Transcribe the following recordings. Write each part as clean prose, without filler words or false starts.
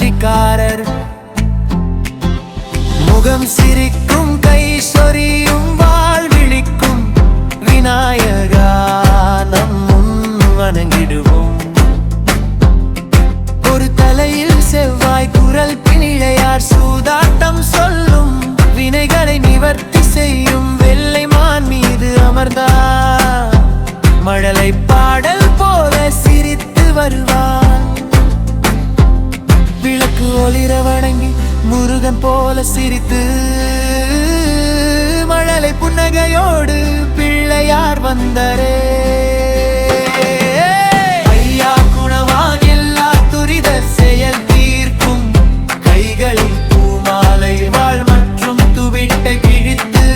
ஆட்சிக்காரர். முகம் சிரிக்கும் கை சொரியும் வாழ் விழிக்கும் விநாயகா நம் முன் வணங்கிடுவோம். ஒரு தலையில் செவ்வாய் குரல் பிணிழையார் சூதாட்டம் சொல்லும் வினைகளை நிவர்த்தி செய்யும் வெள்ளை மான் மீது அமர்ந்தார். மழலை பாடல் போல சிரித்து வருவார். விளக்கு ஒளிர வணங்கி முருகன் போல சிரித்து மழலை புன்னகையோடு பிள்ளையார் வந்தாரே. ஐயா குணவான் எல்லா துரித செயல் தீர்க்கும் கைகளில் பூமாலை வாழ் மற்றும் துவிட்டை கிழித்து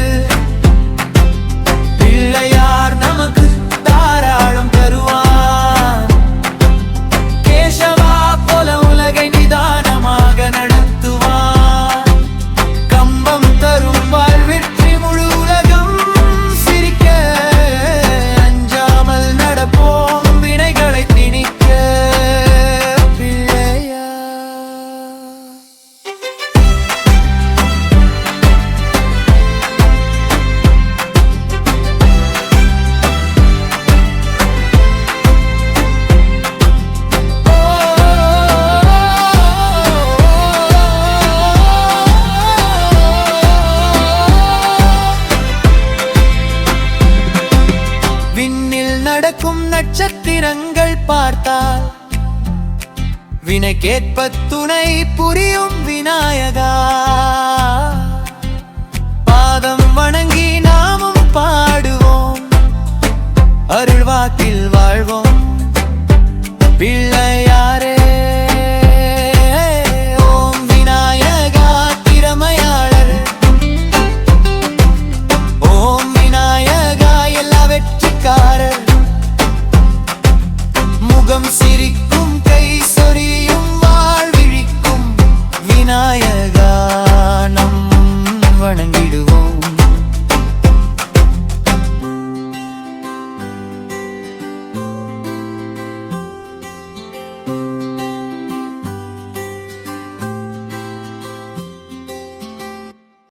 பிள்ளையார் நமக்கு தாராளம் தருவான். கேசவா போல உலகை நிதானமாக நடத்துவான். கம்பம் தரும் வாழ்வெற்றி முழு உலகம் சிரிக்க அஞ்சாமல் நடப்போம் வினைகளை திணிக்க பிள்ளையார். விண்ணில் நடக்கும் நட்சத்திரங்கள் பார்த்தால் வினைக்கேற்ப துணை புரியும் விநாயகா. பாதம் வணங்கி நாமும் பாடுவோம், அருள்வாக்கில் வாழ்வோம்.